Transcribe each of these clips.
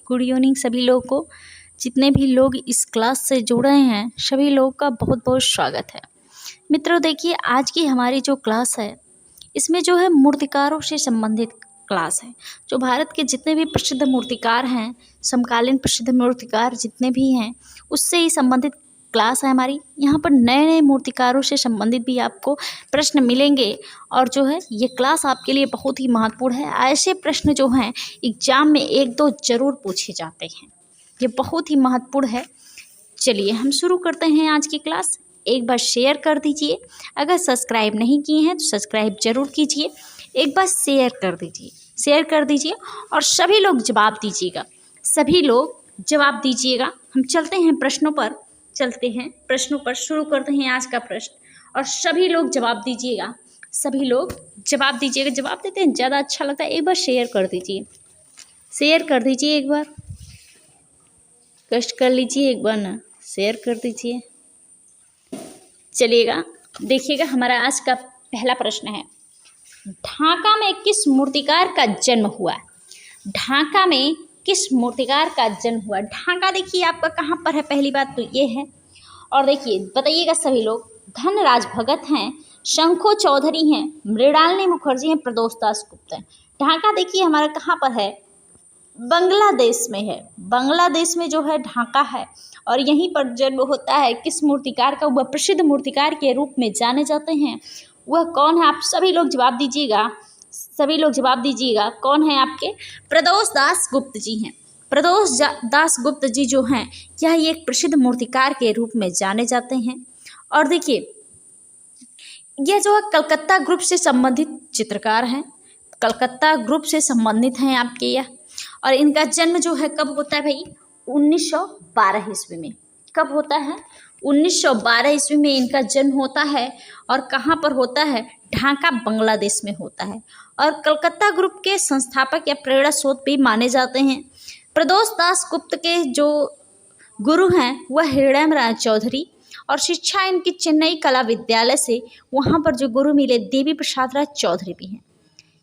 Good evening सभी लोगों को। जितने भी लोग इस क्लास से जुड़ रहे हैं सभी लोगों का बहुत बहुत स्वागत है। मित्रों देखिए, आज की हमारी जो क्लास है इसमें जो है मूर्तिकारों से संबंधित क्लास है। जो भारत के जितने भी प्रसिद्ध मूर्तिकार हैं, समकालीन प्रसिद्ध मूर्तिकार जितने भी हैं, उससे ही संबंधित क्लास है हमारी। यहाँ पर नए नए मूर्तिकारों से संबंधित भी आपको प्रश्न मिलेंगे और जो है ये क्लास आपके लिए बहुत ही महत्वपूर्ण है। ऐसे प्रश्न जो हैं एग्जाम में एक दो जरूर पूछे जाते हैं, ये बहुत ही महत्वपूर्ण है। चलिए हम शुरू करते हैं आज की क्लास। एक बार शेयर कर दीजिए, अगर सब्सक्राइब नहीं किए हैं तो सब्सक्राइब जरूर कीजिए। एक बार शेयर कर दीजिए और सभी लोग जवाब दीजिएगा, सभी लोग जवाब दीजिएगा। हम चलते हैं प्रश्नों पर, शुरू करते हैं आज का प्रश्न और सभी लोग जवाब दीजिएगा, जवाब देते हैं ज़्यादा अच्छा लगता है। एक बार शेयर कर दीजिए, एक बार कष्ट कर लीजिए, एक बार ना शेयर कर दीजिए। चलिएगा, देखिएगा हमारा आज का पहला प्रश्न है, ढाका में किस मूर्तिकार का जन्म हुआ? ढाका में किस मूर्तिकार का जन्म हुआ? ढाका देखिए आपका कहाँ पर है, पहली बात तो ये है। और देखिए बताइएगा सभी लोग, धनराज भगत हैं, शंखो चौधरी हैं, मृणालिनी मुखर्जी हैं, प्रदोष दास गुप्त हैं। ढाका देखिए हमारा कहाँ पर है, बांग्लादेश में है। बांग्लादेश में जो है ढाका है और यहीं पर जन्म होता है किस मूर्तिकार का? वह प्रसिद्ध मूर्तिकार के रूप में जाने जाते हैं। वह कौन है? आप सभी लोग जवाब दीजिएगा, कौन है आपके? प्रदोष दास गुप्त जी हैं। प्रदोष दास गुप्त जी जो हैं यह एक प्रसिद्ध मूर्तिकार के रूप में जाने जाते हैं। और देखिए यह जो है कलकत्ता ग्रुप से संबंधित चित्रकार हैं, कलकत्ता ग्रुप से संबंधित हैं आपके यह। और इनका जन्म जो है कब होता है भाई? 1912 ईस्वी में। कब होता है? 1912 ईस्वी में इनका जन्म होता है। और कहाँ पर होता है? ढाका बांग्लादेश में होता है। और कलकत्ता ग्रुप के संस्थापक या प्रेरणा स्रोत भी माने जाते हैं। प्रदोष दास गुप्त के जो गुरु हैं वह हृदय राय चौधरी, और शिक्षा इनकी चेन्नई कला विद्यालय से वहाँ पर जो गुरु मिले देवी प्रसाद राय चौधरी भी हैं।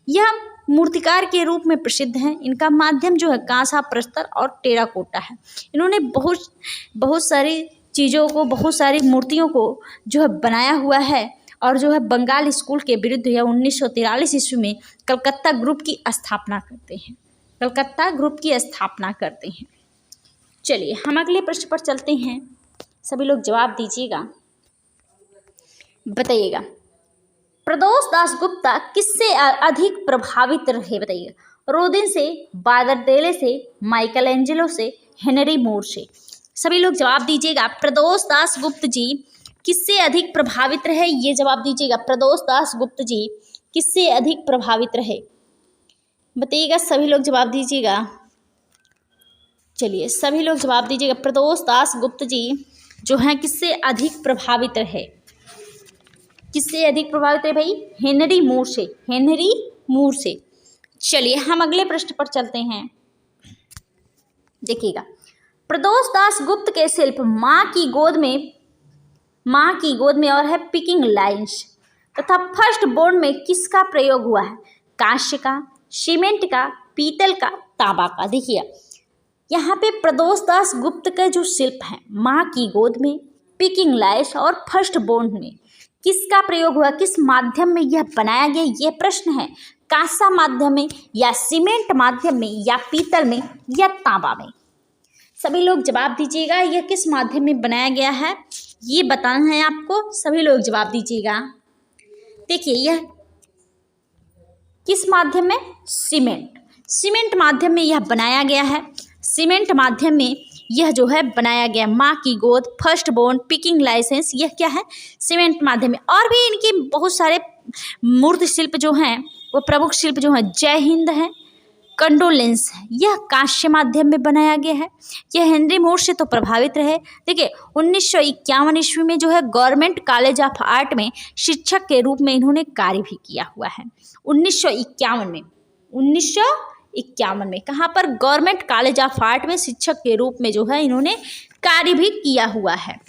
यह मूर्तिकार के रूप में प्रसिद्ध हैं। इनका माध्यम जो है कांसा, प्रस्तर और टेराकोटा है। इन्होंने बहुत सारी चीज़ों को, बहुत सारी मूर्तियों को जो है बनाया हुआ है। और जो है बंगाल स्कूल के विरुद्ध या 1943 ईस्वी में कलकत्ता ग्रुप की स्थापना करते हैं। चलिए हम अगले प्रश्न पर चलते हैं, सभी लोग जवाब दीजिएगा, बताइएगा प्रदोष दास गुप्ता किससे अधिक प्रभावित रहे? बताइए, रोदिन से, बार्देले से, माइकल एंजेलो से, हेनरी मोर से। सभी लोग जवाब दीजिएगा, प्रदोष दास गुप्त जी किससे अधिक प्रभावित रहे? ये जवाब दीजिएगा, प्रदोष दास गुप्त जी किससे अधिक प्रभावित रहे? बताइएगा, सभी लोग जवाब दीजिएगा। चलिए सभी लोग जवाब दीजिएगा, प्रदोष दास गुप्त जी जो हैं किससे अधिक प्रभावित रहे? किससे अधिक प्रभावित है भाई? हेनरी मूर से। चलिए हम अगले प्रश्न पर चलते हैं। देखिएगा, प्रदोष दास गुप्त के शिल्प माँ की गोद में और है पिकिंग लाइन्स तथा फर्स्ट बोर्ड में किसका प्रयोग हुआ है? कांस्य का, सीमेंट का, पीतल का, तांबा का। देखिए यहाँ पे प्रदोष दास गुप्त का जो शिल्प है माँ की गोद में, पिकिंग लाइन्स और फर्स्ट बोर्ड में किसका प्रयोग हुआ? किस माध्यम में यह बनाया गया? ये प्रश्न है। कांसा माध्यम में या सीमेंट माध्यम में या पीतल में या तांबा में? सभी लोग जवाब दीजिएगा, यह किस माध्यम में बनाया गया है ये बताना है आपको। सभी लोग जवाब दीजिएगा। देखिए यह किस माध्यम में? सीमेंट माध्यम में यह बनाया गया है। सीमेंट माध्यम में यह जो है बनाया गया। माँ की गोद, फर्स्ट बोर्न, पिकिंग लाइसेंस, यह क्या है? सीमेंट माध्यम में। और भी इनके बहुत सारे मूर्ति शिल्प जो हैं वो प्रमुख शिल्प जो हैं जय हिंद है, कंडोलेंस है, यह कांस्य माध्यम में बनाया गया है। यह हेनरी मोर से तो प्रभावित रहे। देखिए 1951 ईस्वी में जो है गवर्नमेंट कॉलेज ऑफ आर्ट में शिक्षक के रूप में इन्होंने कार्य भी किया हुआ है। 1951 में कहाँ पर? गवर्नमेंट कॉलेज ऑफ आर्ट में शिक्षक के रूप में जो है इन्होंने कार्य भी किया हुआ है।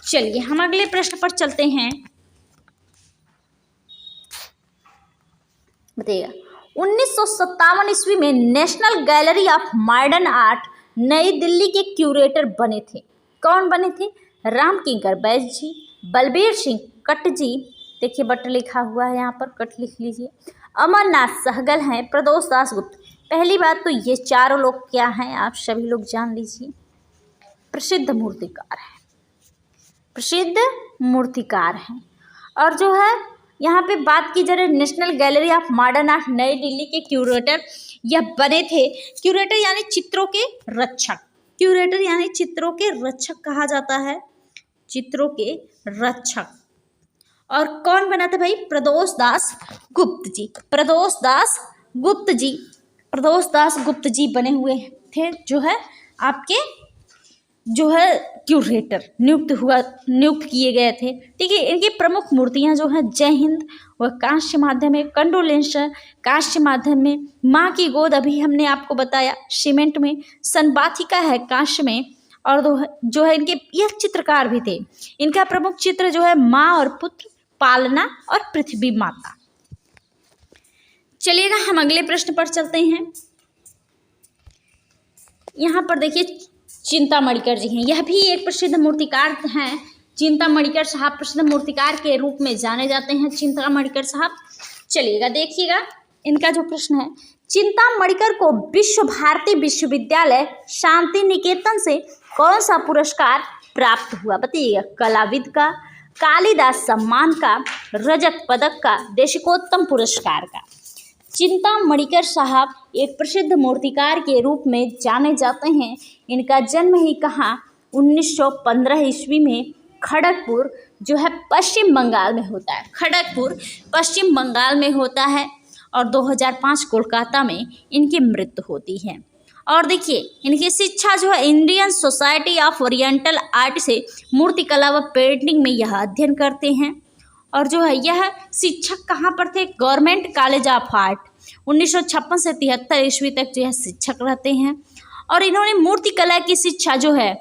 चलिए हम अगले प्रश्न पर चलते हैं। बताइएगा, 1957 ईस्वी में national gallery of modern art नई दिल्ली के क्यूरेटर बने थे। कौन बने थे? राम किंकर बैस जी, बलबीर सिंह कट जी, देखिए बट लिखा हुआ है यहाँ पर, कट लिख लीजिए, अमरनाथ सहगल हैं, प्रदोष दास गुप्त। पहली बात तो ये चारों लोग क्या हैं आप सभी लोग जान लीजिए, प्रसिद्ध मूर्तिकार हैं, प्रसिद्ध मूर्तिकार हैं। और जो है यहाँ पे बात की जा रही national gallery of modern art नई दिल्ली के क्यूरेटर यह बने थे। क्यूरेटर यानी चित्रों के रक्षक, क्यूरेटर यानी चित्रों के रक्षक कहा जाता है, चित्रों के रक्षक। और कौन बना था भाई? प्रदोष दास गुप्त जी, प्रदोष दास गुप्त जी, प्रदोष दास गुप्त जी बने हुए थे, जो है आपके जो है क्यूरेटर नियुक्त किए गए थे। ठीक है, इनकी प्रमुख मूर्तियां जो हैं जय हिंद वह कांस्य माध्यम में, कंडोलेंसर कांस्य माध्यम में, माँ की गोद अभी हमने आपको बताया सीमेंट में, संबाथिका है कांस्य में, और जो है इनके यह चित्रकार भी थे। इनका प्रमुख चित्र जो है माँ और पुत्र, पालना और पृथ्वी माता। चलिएगा हम अगले प्रश्न पर चलते हैं। यहाँ पर देखिए चिंता मणिकर जी हैं, यह भी एक प्रसिद्ध मूर्तिकार हैं। चिंता मणिकर साहब प्रसिद्ध मूर्तिकार के रूप में जाने जाते हैं, चिंता मणिकर साहब। चलिएगा देखिएगा इनका जो प्रश्न है, चिंता मणिकर को विश्व भारती विश्वविद्यालय शांति निकेतन से कौन सा पुरस्कार प्राप्त हुआ? बताइएगा, कलाविद का, कालिदास सम्मान का, रजत पदक का, देशिकोत्तम पुरस्कार का। चिंता मणिकर साहब एक प्रसिद्ध मूर्तिकार के रूप में जाने जाते हैं। इनका जन्म ही कहाँ? 1915 ईस्वी में खड़गपुर जो है पश्चिम बंगाल में होता है, खड़गपुर पश्चिम बंगाल में होता है, और 2005 कोलकाता में इनकी मृत्यु होती है। और देखिए इनकी शिक्षा जो है Indian society of oriental art से मूर्तिकला व पेंटिंग में यह अध्ययन करते हैं। और जो है यह शिक्षक कहाँ पर थे? Government college of art. 1956 से 73 ईस्वी तक जो है शिक्षक रहते हैं। और इन्होंने मूर्तिकला की शिक्षा जो है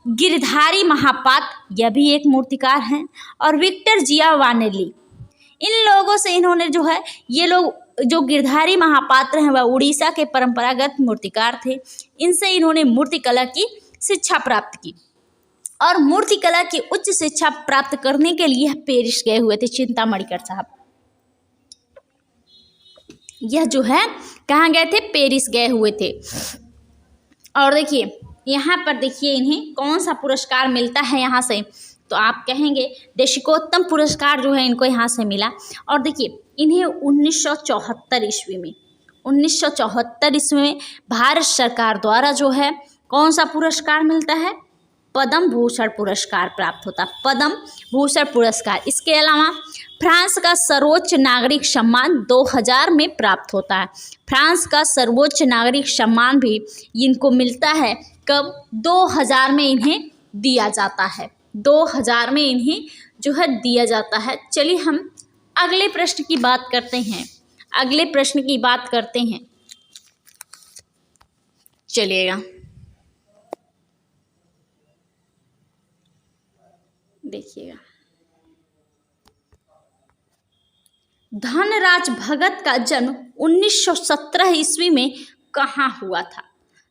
गिरधारी महापात्र, यह भी एक मूर्तिकार हैं, और विक्टर जियावानेली, इन लोगों से इन्होंने जो है, ये लोग जो गिरधारी महापात्र हैं वह उड़ीसा के परंपरागत मूर्तिकार थे। इनसे इन्होंने मूर्तिकला की शिक्षा प्राप्त की, और मूर्तिकला की उच्च शिक्षा प्राप्त करने के लिए पेरिस गए हुए थे चिंता मणिकर साहब। यह जो है कहाँ गए थे? पेरिस गए हुए थे। और देखिए यहाँ पर देखिए इन्हें कौन सा पुरस्कार मिलता है यहाँ से, तो आप कहेंगे देशिकोत्तम पुरस्कार जो है इनको यहाँ से मिला। और देखिए इन्हें 1974 ईस्वी में, 1974 ईस्वी में भारत सरकार द्वारा जो है कौन सा पुरस्कार मिलता है? पद्म भूषण पुरस्कार प्राप्त होता, पद्म भूषण पुरस्कार। इसके अलावा फ्रांस का सर्वोच्च नागरिक सम्मान 2000 में प्राप्त होता है। फ्रांस का सर्वोच्च नागरिक सम्मान भी इनको मिलता है, कब? 2000 में इन्हें दिया जाता है, 2000 में इन्हें जो है दिया जाता है। चलिए हम अगले प्रश्न की बात करते हैं, अगले प्रश्न की बात करते हैं। चलिएगा देखिएगा, धनराज भगत का जन्म 1917 ईस्वी में कहाँ हुआ था?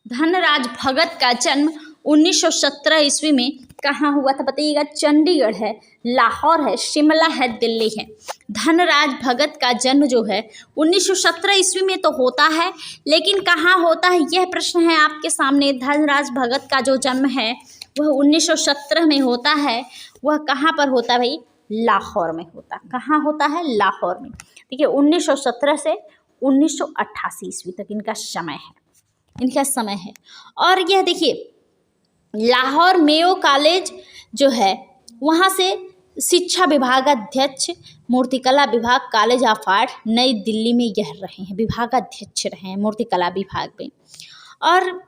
धनराज भगत का जन्म 1917 ईस्वी में कहाँ हुआ था? बताइएगा, चंडीगढ़ है, लाहौर है, शिमला है, दिल्ली है। धनराज भगत का जन्म जो है 1917 ईस्वी में तो होता है, लेकिन कहाँ होता है यह प्रश्न है आपके सामने। धनराज भगत का जो जन्म है वह 1917 में होता है, वह कहाँ पर होता है भाई? लाहौर में होता। कहाँ होता है? लाहौर में। देखिए 1917 से 1988 ईस्वी तक इनका समय है, इनका समय है। और यह देखिए लाहौर मेयो कॉलेज जो है वहाँ से शिक्षा विभागाध्यक्ष, मूर्तिकला विभाग, कॉलेज ऑफ आर्ट नई दिल्ली में यह रहे हैं, विभागाध्यक्ष रहे हैं मूर्तिकला विभाग में। और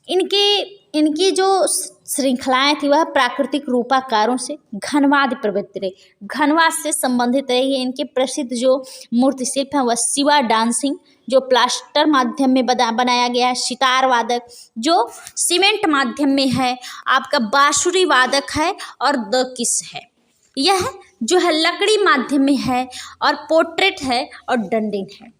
इनकी जो श्रृंखलाएं थी वह प्राकृतिक रूपाकारों से घनवाद प्रवृत्ति रही, घनवाद से संबंधित रही है। इनके प्रसिद्ध जो मूर्ति शिल्प है वह शिवा डांसिंग जो प्लास्टर माध्यम में बनाया गया है, सितार वादक जो सीमेंट माध्यम में है, आपका बांसुरी वादक है, और द किस है, यह जो है लकड़ी माध्यम में है, और पोर्ट्रेट है और डंडिंग है।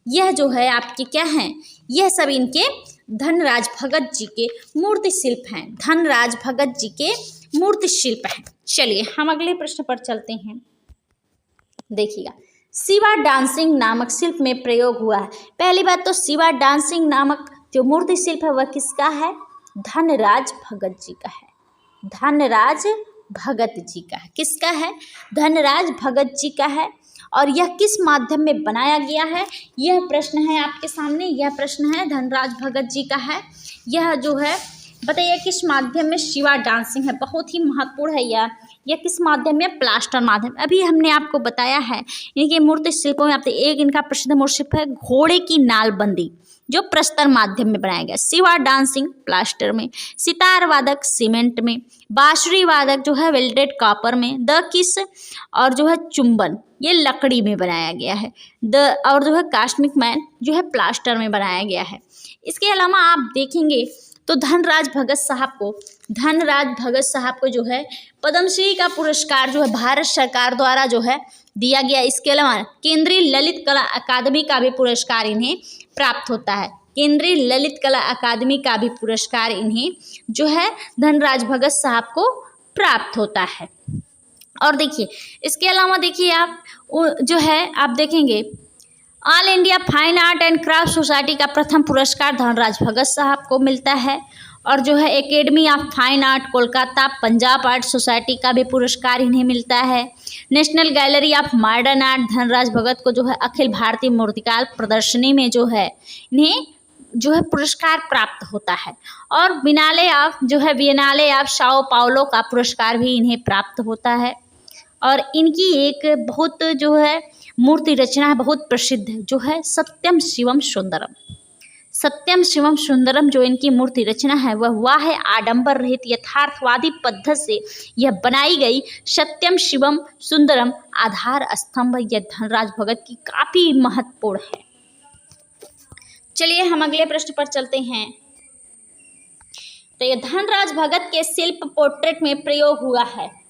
यह जो है आपके क्या हैं, यह सब इनके धनराज भगत जी के मूर्ति शिल्प हैं, धनराज भगत जी के मूर्ति शिल्प हैं। चलिए हम अगले प्रश्न पर चलते हैं। देखिएगा, शिवा डांसिंग नामक शिल्प में प्रयोग हुआ है। पहली बात तो शिवा डांसिंग नामक जो मूर्ति शिल्प है वह किसका है, धनराज भगत जी का है, धनराज भगत जी का है। किसका है, धनराज भगत जी का है। और यह किस माध्यम में बनाया गया है, यह प्रश्न है आपके सामने, यह प्रश्न है धनराज भगत जी का है। यह जो है बताइए किस माध्यम में शिवा डांसिंग है, बहुत ही महत्वपूर्ण है यह किस माध्यम में, प्लास्टर माध्यम। अभी हमने आपको बताया है इनके मूर्ति शिल्पों में, एक इनका प्रसिद्ध मूर्ति शिल्प है घोड़े की नालबंदी, जो प्रस्तर माध्यम में बनाया गया। शिवा डांसिंग प्लास्टर में, सितार वादक सीमेंट में, बांसुरी वादक जो है वेल्डेड कॉपर में, द किस और जो है चुंबन ये लकड़ी में बनाया गया है, और जो है कास्मिक मैन जो है प्लास्टर में बनाया गया है। इसके अलावा आप देखेंगे तो धनराज भगत साहब को जो है पद्मश्री का पुरस्कार जो है भारत सरकार द्वारा जो है दिया गया। इसके अलावा केंद्रीय ललित कला अकादमी का भी पुरस्कार इन्हें प्राप्त होता है, केंद्रीय ललित कला अकादमी का भी पुरस्कार इन्हें जो है धनराज भगत साहब को प्राप्त होता है। और देखिए इसके अलावा देखिए आप जो है आप देखेंगे all India fine art and craft society का प्रथम पुरस्कार धनराज भगत साहब को मिलता है। और जो है academy of fine art Kolkata Punjab art society का भी पुरस्कार इन्हें मिलता है। National gallery of modern art Dhanraj Bhagat को जो है अखिल भारतीय मूर्तिकला प्रदर्शनी में जो है इन्हें जो है पुरस्कार प्राप्त होता है। और बिएनाले ऑफ साओ पाउलो का पुरस्कार भी इन्हें प्राप्त होता है। और इनकी एक बहुत जो है मूर्ति रचना है बहुत प्रसिद्ध है, जो है सत्यम शिवम सुंदरम। सत्यम शिवम सुंदरम जो इनकी मूर्ति रचना है वह है आडंबर रहित यथार्थवादी पद्धति से यह बनाई गई सत्यम शिवम सुंदरम आधार स्तंभ। यह धनराज भगत की काफी महत्वपूर्ण है। चलिए हम अगले प्रश्न पर चलते हैं। तो यह धनराज भगत के शिल्प पोर्ट्रेट में प्रयोग हुआ है,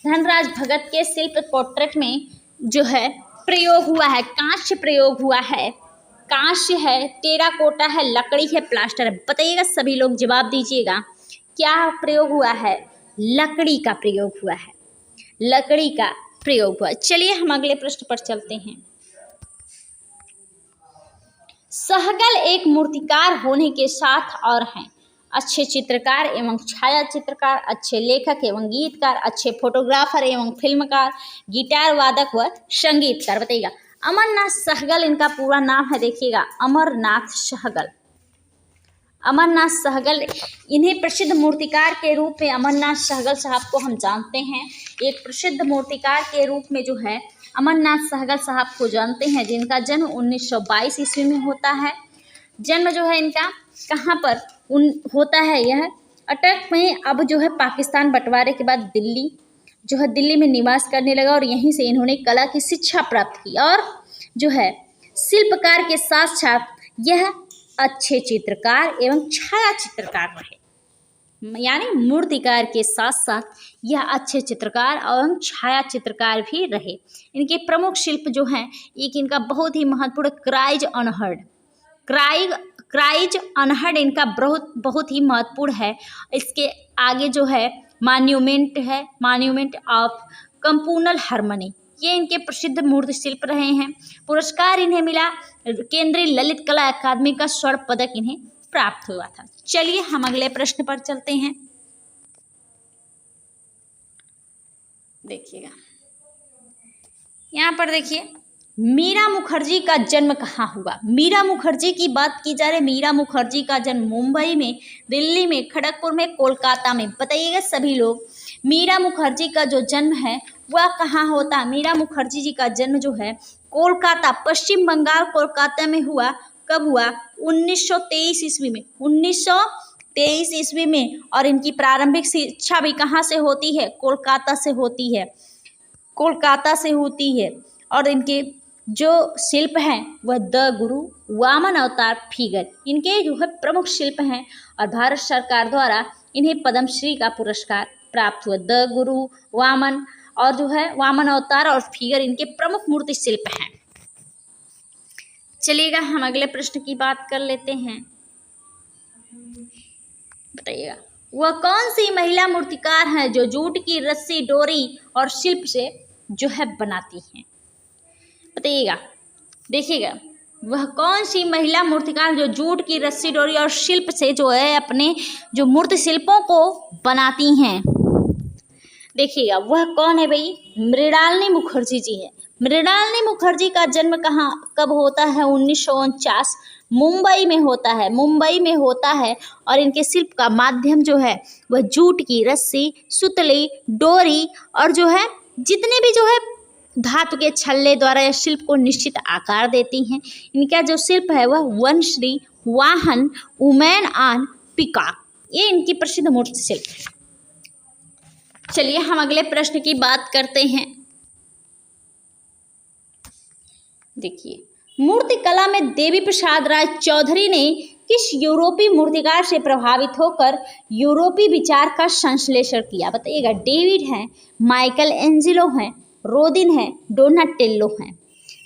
धनराज भगत के शिल्प पोर्ट्रेट में जो है प्रयोग हुआ है, कांस्य प्रयोग हुआ है, कांस्य है, टेराकोटा है, लकड़ी है, प्लास्टर है। बताइएगा सभी लोग जवाब दीजिएगा क्या प्रयोग हुआ है, लकड़ी का प्रयोग हुआ है, लकड़ी का प्रयोग हुआ। चलिए हम अगले प्रश्न पर चलते हैं। सहगल एक मूर्तिकार होने के साथ और हैं अच्छे चित्रकार एवं छाया चित्रकार, अच्छे लेखक एवं गीतकार, अच्छे फोटोग्राफर एवं फिल्मकार, गिटार वादक व संगीतकार। बताइएगा अमरनाथ सहगल इनका पूरा नाम है, देखिएगा अमरनाथ सहगल। अमरनाथ सहगल इन्हें प्रसिद्ध मूर्तिकार के रूप में अमरनाथ सहगल साहब को हम जानते हैं। एक प्रसिद्ध मूर्तिकार के रूप में जो है अमरनाथ सहगल साहब को जानते हैं, जिनका जन्म 1922 ईस्वी में होता है। जन्म जो है इनका कहाँ पर होता है, यह अटक में। अब जो है पाकिस्तान बंटवारे के बाद दिल्ली में निवास करने लगा और यहीं से इन्होंने कला की शिक्षा प्राप्त की। और जो है शिल्पकार के साथ साथ यह अच्छे चित्रकार एवं छाया चित्रकार रहे, यानी मूर्तिकार के साथ साथ यह अच्छे चित्रकार एवं छाया चित्रकार भी रहे। इनके प्रमुख शिल्प जो हैं, एक इनका बहुत ही महत्वपूर्ण क्राइज अनहर्ड इनका बहुत ही महत्वपूर्ण है। इसके आगे जो है मॉन्यूमेंट ऑफ कंपूनल हार्मनी, ये इनके प्रसिद्ध मूर्ति शिल्प रहे हैं। पुरस्कार इन्हें मिला, केंद्रीय ललित कला अकादमी का स्वर्ण पदक इन्हें प्राप्त हुआ था। चलिए हम अगले प्रश्न पर चलते हैं। देखिएगा यहाँ पर देखिए मीरा मुखर्जी का जन्म कहाँ हुआ। मीरा मुखर्जी की बात की जा रही है। मीरा मुखर्जी का जन्म मुंबई में, दिल्ली में, खड़गपुर में, कोलकाता में। बताइएगा सभी लोग मीरा मुखर्जी का जो जन्म है वह कहाँ होता है। मीरा मुखर्जी जी का जन्म जो है कोलकाता, पश्चिम बंगाल, कोलकाता में हुआ। कब हुआ? 1923 ईस्वी में, 1923 ईस्वी में। और इनकी प्रारंभिक शिक्षा भी कहाँ से होती है? कोलकाता से होती है, कोलकाता से होती है। और इनके जो शिल्प हैं वह द गुरु, वामन अवतार, फिगर, इनके जो है प्रमुख शिल्प हैं। और भारत सरकार द्वारा इन्हें पद्मश्री का पुरस्कार प्राप्त हुआ। द गुरु, वामन और जो है वामन अवतार और फिगर इनके प्रमुख मूर्ति शिल्प हैं। चलिएगा हम अगले प्रश्न की बात कर लेते हैं। बताइएगा, वह कौन सी महिला मूर्तिकार है जो जूट की रस्सी, डोरी और शिल्प से जो है बनाती हैं? बताइएगा, देखिएगा, वह कौन सी महिला मूर्तिकार जो जूट की रस्सी, डोरी और शिल्प से जो है अपने जो मूर्ति शिल्पों को बनाती हैं? देखिएगा, वह कौन है भाई? मृणालिनी मुखर्जी जी है। मृणालिनी मुखर्जी का जन्म कहाँ कब होता है? 1949 मुंबई में होता है, मुंबई में होता है। और इनके शिल्प का माध्यम जो है वह जूट की रस्सी, सुतली, डोरी और जो है जितने भी जो है धातु के छल्ले द्वारा यह शिल्प को निश्चित आकार देती हैं। इनका जो शिल्प है वह वनश्री, वाहन, वुमेन ऑन पीकॉक, ये इनकी प्रसिद्ध मूर्ति शिल्प है। चलिए हम अगले प्रश्न की बात करते हैं। देखिए, मूर्ति कला में देवी प्रसाद राय चौधरी ने किस यूरोपीय मूर्तिकार से प्रभावित होकर यूरोपीय विचार का संश्लेषण किया? बताइएगा, डेविड है, माइकल एंजेलो है, रोदिन है, डोनाटेल्लो है।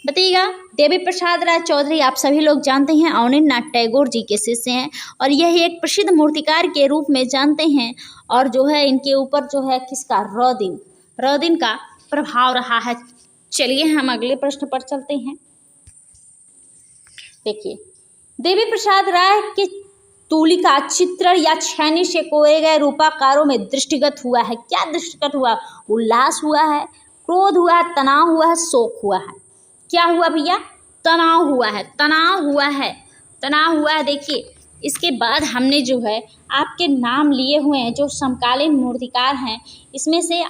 बताइएगा, देवी प्रसाद राय चौधरी आप सभी लोग जानते हैं अवनींद्रनाथ टैगोर जी के शिष्य हैं और यह एक प्रसिद्ध मूर्तिकार के रूप में जानते हैं। और जो है इनके ऊपर जो है किसका? रोदिन का प्रभाव रहा है। चलिए हम अगले प्रश्न पर चलते हैं। देखिए, देवी प्रसाद राय के तुलिका चित्रण या छैनी से कोए गए रूपाकारों में दृष्टिगत हुआ है। क्या दृष्टिगत हुआ? उल्लास हुआ है, क्रोध हुआ है, तनाव हुआ है, शोक हुआ है। क्या हुआ भैया? तनाव हुआ है, तनाव हुआ है, तनाव हुआ है। देखिए, इसके बाद हमने जो है आपके नाम लिए हुए हैं जो समकालीन मूर्तिकार हैं, इसमें से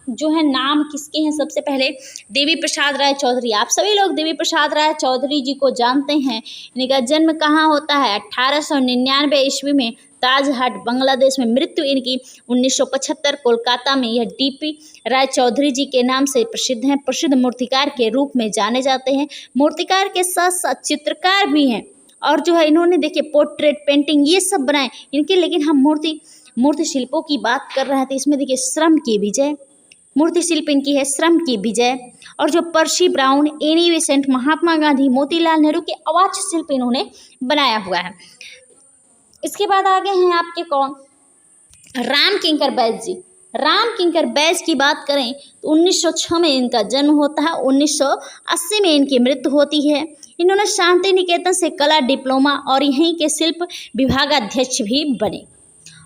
जो है नाम किसके हैं? सबसे पहले देवी प्रसाद राय चौधरी। आप सभी लोग देवी प्रसाद राय चौधरी जी को जानते हैं। इनका जन्म कहाँ होता है? 1899 ईस्वी में ताजहाट, बांग्लादेश में। मृत्यु इनकी 1975 कोलकाता में। यह डीपी राय चौधरी जी के नाम से प्रसिद्ध हैं। प्रसिद्ध मूर्तिकार के रूप में जाने जाते हैं। मूर्तिकार के साथ साथ चित्रकार भी हैं और जो है इन्होंने देखिए पोर्ट्रेट, पेंटिंग ये सब बनाए इनके। लेकिन हम मूर्ति शिल्पों की बात कर रहे थे, इसमें देखिए श्रम की विजय मूर्ति शिल्प इनकी है, श्रम की विजय। और जो पर्सी brown, Annie Besant, Mahatma Gandhi, Motilal Nehru के अवाच्य शिल्प इन्होंने बनाया हुआ है। इसके बाद आगे हैं आपके कौन? राम किंकर बैज जी। राम किंकर बैज की बात करें तो 1906 में इनका जन्म होता है, 1980 में इनकी मृत्यु होती है। इन्होंने शांति निकेतन से कला डिप्लोमा और यहीं के शिल्प विभागाध्यक्ष भी बने।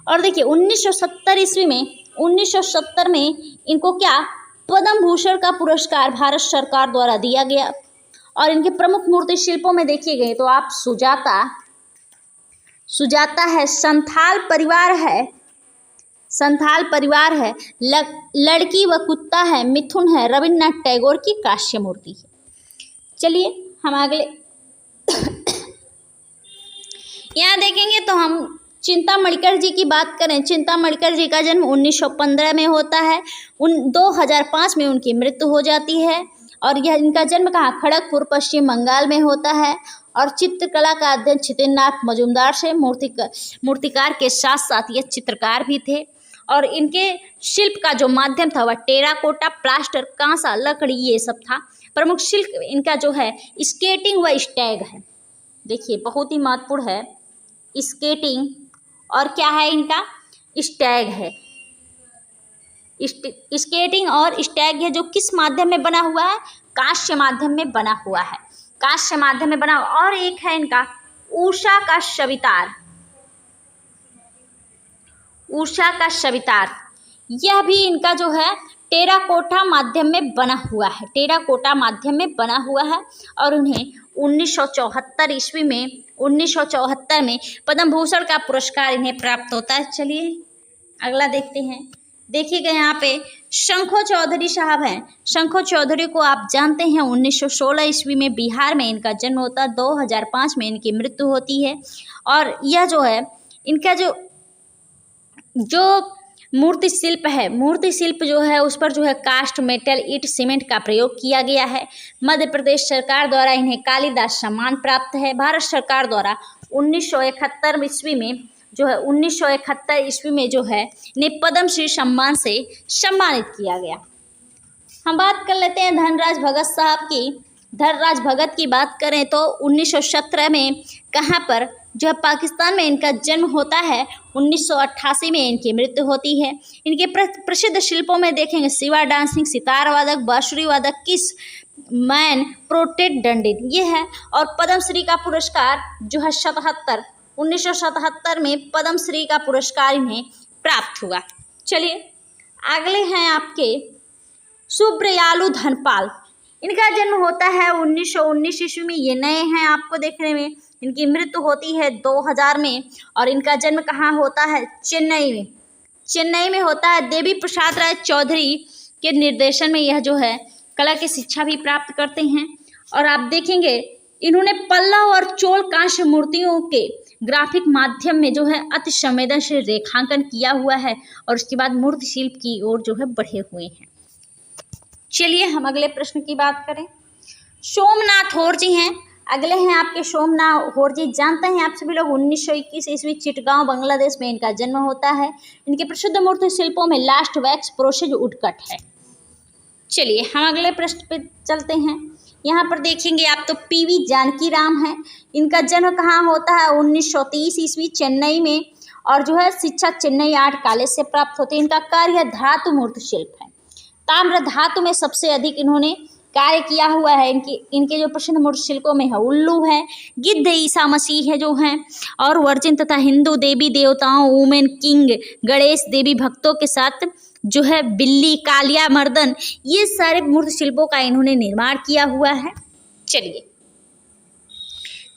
और देखिए 1970 में इनको क्या? पद्म भूषण का पुरस्कार भारत सरकार द्वारा दिया गया। और इनके प्रमुख मूर्ति शिल्पों में देखिए गए तो आप सुजाता है, संथाल परिवार है, लड़की व कुत्ता है, मिथुन है, रविन्द्रनाथ टैगोर की कांस्य मूर्ति है। चलिए हम अगले यहाँ देखेंगे तो हम चिंता मणिकर जी की बात करें। चिंता मणिकर जी का जन्म 1915 में होता है। 2005 में उनकी मृत्यु हो जाती है। और यह इनका जन्म कहाँ? खड़गपुर, पश्चिम बंगाल में होता है। और चित्रकला का अध्ययन छितेंद्रनाथ मजूमदार से। मूर्तिकार के साथ साथ ये चित्रकार भी थे। और इनके शिल्प का जो माध्यम था वह टेराकोटा, प्लास्टर, कांसा, लकड़ी ये सब था। प्रमुख शिल्प इनका जो है स्केटिंग व स्टैग है। देखिए बहुत ही महत्वपूर्ण है, स्केटिंग और क्या है इनका? स्टैग है। स्केटिंग और स्टैग है जो किस माध्यम में बना हुआ है? कांस्य माध्यम में बना हुआ है, कांस्य माध्यम में बना हुआ। और एक है इनका उषा का शवितार, यह भी इनका जो है टेराकोटा माध्यम में बना हुआ है, टेराकोटा माध्यम में बना हुआ है। और उन्हें 1974 में पद्म भूषण का पुरस्कार इन्हें प्राप्त होता है। चलिए अगला देखते हैं। देखिएगा यहाँ पे शंखो चौधरी साहब हैं। शंखो चौधरी को आप जानते हैं 1916 ईस्वी में बिहार में इनका जन्म होता है। 2005 में इनकी मृत्यु होती है। और यह जो है इनका जो मूर्ति शिल्प है, मूर्ति शिल्प जो है उस पर जो है कास्ट, मेटल, ईंट, सीमेंट का प्रयोग किया गया है। मध्य प्रदेश सरकार द्वारा इन्हें कालिदास सम्मान प्राप्त है। भारत सरकार द्वारा 1971 ईस्वी में जो है 1971 ईस्वी में जो है इन्हें पद्मश्री सम्मान से सम्मानित किया गया। हम बात कर लेते हैं धनराज भगत साहब की। धनराज भगत की बात करें तो 1917 में कहाँ पर जो है पाकिस्तान में इनका जन्म होता है। 1988 में इनकी मृत्यु होती है। इनके प्रसिद्ध शिल्पों में देखेंगे सिवा डांसिंग, सितार वादक, बांसुरी वादक, किस मैन, प्रोटेट दंडित ये है। और पद्मश्री का पुरस्कार जो है 1977 में पद्मश्री का पुरस्कार इन्हें प्राप्त हुआ। चलिए अगले हैं आपके सुब्रयालु धनपाल। इनका जन्म होता है 1919 ईस्वी में, ये नए हैं आपको देखने में। इनकी मृत्यु होती है 2000 में और इनका जन्म कहाँ होता है, चेन्नई में। चेन्नई में होता है। देवी प्रसाद राय चौधरी के निर्देशन में यह जो है कला की शिक्षा भी प्राप्त करते हैं। और आप देखेंगे इन्होंने पल्लव और चोल कांस्य मूर्तियों के ग्राफिक माध्यम में जो है अति संवेदनशील रेखांकन किया हुआ है और उसके बाद मूर्ति शिल्प की ओर जो है बढ़े हुए हैं। चलिए हम अगले प्रश्न की बात करें। सोमनाथ होरजी हैं। अगले हैं आपके सोमनाथ होरजी। जानते हैं आप सभी लोग 1921 ईस्वी चिटगांव बांग्लादेश में इनका जन्म होता है। इनके प्रसिद्ध मूर्ति शिल्पों में लास्ट वैक्स, प्रोसेज, वुडकट है। चलिए हम अगले प्रश्न पे चलते हैं। यहाँ पर देखेंगे आप तो पीवी जानकी राम है। इनका जन्म कहाँ होता है, 1930 ईस्वी चेन्नई में और जो है शिक्षा चेन्नई आर्ट कॉलेज से प्राप्त होती है। इनका कार्य धातु मूर्ति शिल्प है। ताम्र धातु में सबसे अधिक इन्होंने कार्य किया हुआ है। इनके जो प्रसिद्ध मूर्ति शिल्पों में है उल्लू है, गिद्ध ईसा मसीह है जो हैं, और वर्जिन तथा हिंदू देवी देवताओं, वुमेन किंग, गणेश देवी भक्तों के साथ जो है बिल्ली, कालिया मर्दन, ये सारे मूर्ति शिल्पों का इन्होंने निर्माण किया हुआ है। चलिए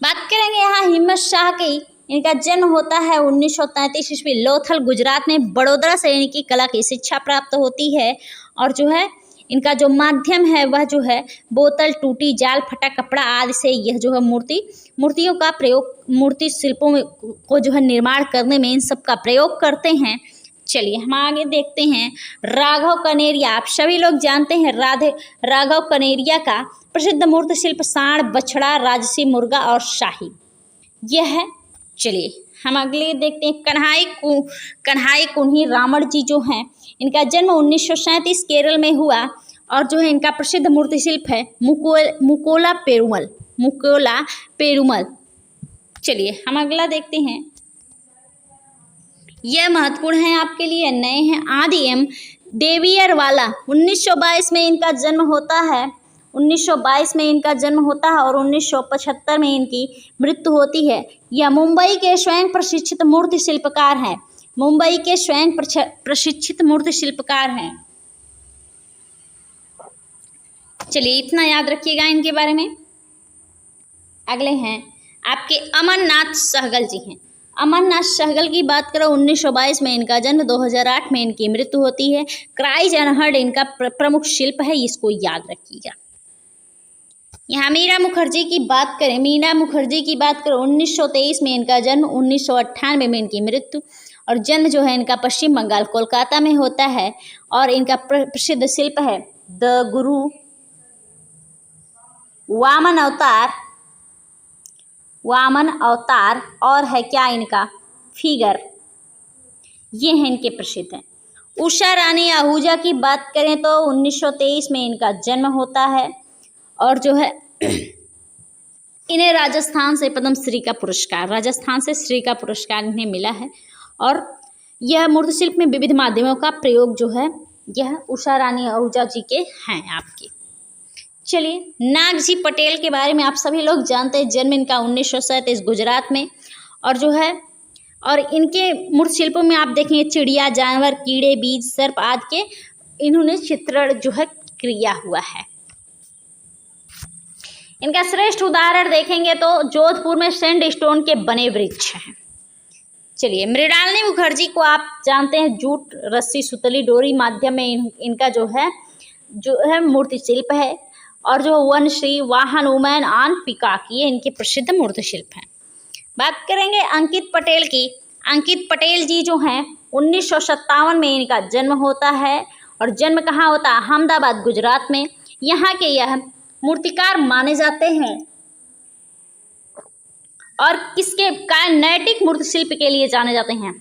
बात करेंगे यहाँ हिम्मत शाह की। इनका जन्म होता है 1933 ईस्वी लोथल गुजरात में। बड़ोदरा से इनकी कला की शिक्षा प्राप्त होती है और जो है इनका जो माध्यम है वह जो है बोतल, टूटी, जाल, फटा कपड़ा आदि से यह जो है मूर्तियों का प्रयोग, मूर्ति शिल्पों में को जो है निर्माण करने में इन सब का प्रयोग करते हैं। चलिए हम आगे देखते हैं राघव कनेरिया। आप सभी लोग जानते हैं राघव कनेरिया का प्रसिद्ध मूर्ति शिल्प सांड, बछड़ा, राजसी मुर्गा और शाही यह है। चलिए हम अगले देखते हैं कन्हाई कुन्ही रामण जी जो हैं। इनका जन्म 1937 केरल में हुआ और जो है इनका प्रसिद्ध मूर्ति शिल्प है मुकोला पेरुमल। चलिए हम अगला देखते हैं। यह महत्वपूर्ण है आपके लिए, नए हैं। आदि एम देवियर वाला 1922 में इनका जन्म होता है। 1922 में इनका जन्म होता है और 1975 में इनकी मृत्यु होती है। यह मुंबई के स्वयं प्रशिक्षित मूर्ति शिल्पकार हैं। मुंबई के स्वयं प्रशिक्षित मूर्ति शिल्पकार हैं। चलिए इतना याद रखिएगा इनके बारे में। अगले हैं आपके अमरनाथ सहगल जी हैं। अमरनाथ सहगल की बात करो 1922 में इनका जन्म, 2008 में इनकी मृत्यु होती है। क्राइज अनहर्ड इनका प्रमुख शिल्प है, इसको याद रखिएगा। यहाँ मीरा मुखर्जी की बात करें। मीरा मुखर्जी की बात करो 1923 में इनका जन्म, 1998 में इनकी मृत्यु और जन्म जो है इनका पश्चिम बंगाल कोलकाता में होता है। और इनका प्रसिद्ध शिल्प है द गुरु, वामन अवतार और है क्या इनका फिगर, ये हैं इनके प्रसिद्ध हैं। उषा रानी आहूजा की बात करें तो 1923 में इनका जन्म होता है और जो है इन्हें राजस्थान से पद्मश्री का पुरस्कार, राजस्थान से श्री का पुरस्कार इन्हें मिला है। और यह मूर्ति शिल्प में विविध माध्यमों का प्रयोग जो है यह उषा रानी आहूजा जी के हैं आपके। चलिए नागजी पटेल के बारे में आप सभी लोग जानते हैं। जन्म इनका 1937 गुजरात में और जो है और इनके मूर्ति शिल्पों में आप देखेंगे चिड़िया, जानवर, कीड़े, बीज, सर्प आदि के इन्होंने चित्रण जो है किया हुआ है। इनका श्रेष्ठ उदाहरण देखेंगे तो जोधपुर में सैंडस्टोन के बने वृक्ष हैं। चलिए मृणालिनी मुखर्जी को आप जानते हैं। जूट, रस्सी, सुतली, डोरी माध्यम में इनका जो है मूर्ति शिल्प है और जो वनश्री, वाहन, वुमेन ऑन पिकॉक ये इनके प्रसिद्ध मूर्ति शिल्प हैं। बात करेंगे अंकित पटेल की। अंकित पटेल जी जो हैं 1957 में इनका जन्म होता है और जन्म कहाँ होता है, अहमदाबाद गुजरात में। यहाँ के यह मूर्तिकार माने जाते हैं और किसके काइनेटिक मूर्ति शिल्प के लिए जाने जाते हैं।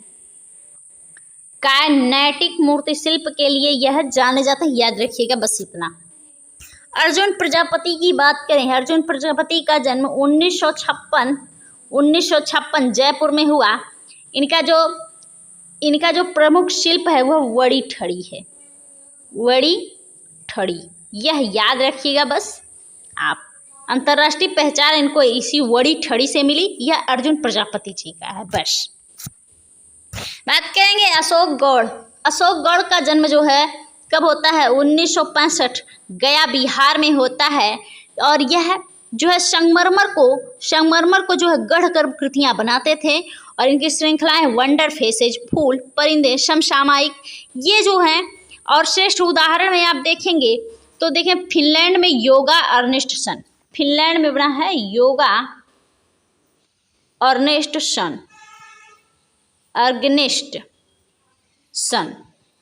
काइनेटिक मूर्ति शिल्प के लिए यह जाने जाते हैं, याद रखिएगा बस इतना। अर्जुन प्रजापति की बात करें, अर्जुन प्रजापति का जन्म 1956 जयपुर में हुआ। इनका जो प्रमुख शिल्प है वह वड़ी ठड़ी है, वड़ी ठड़ी, यह याद रखिएगा बस आप। अंतर्राष्ट्रीय पहचान इनको इसी वड़ी ठड़ी से मिली, यह अर्जुन प्रजापति जी का है बस। बात करेंगे अशोक गौड़। अशोक गौड़ का जन्म जो है कब होता है? 1965 गया बिहार में होता है। और यह जो है संगमरमर को जो है गढ़ कर कृतियां बनाते थे। और इनकी श्रृंखलाएं वंडर फेसेज, फूल, परिंदे, समसामयिक, ये जो हैं। और श्रेष्ठ उदाहरण में आप देखेंगे तो देखें फिनलैंड में योगा अर्नेस्टसन, फिनलैंड में बना है योगा अर्नेस्टसन,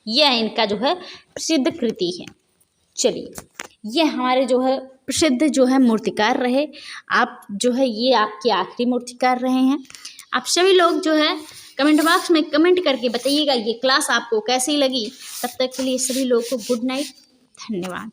यह इनका जो है प्रसिद्ध कृति है। चलिए, यह हमारे जो है प्रसिद्ध जो है मूर्तिकार रहे। आप जो है ये आपके आखिरी मूर्तिकार रहे हैं। आप सभी लोग जो है कमेंट बॉक्स में कमेंट करके बताइएगा ये क्लास आपको कैसी लगी। तब तक के लिए सभी लोगों को गुड नाइट, धन्यवाद।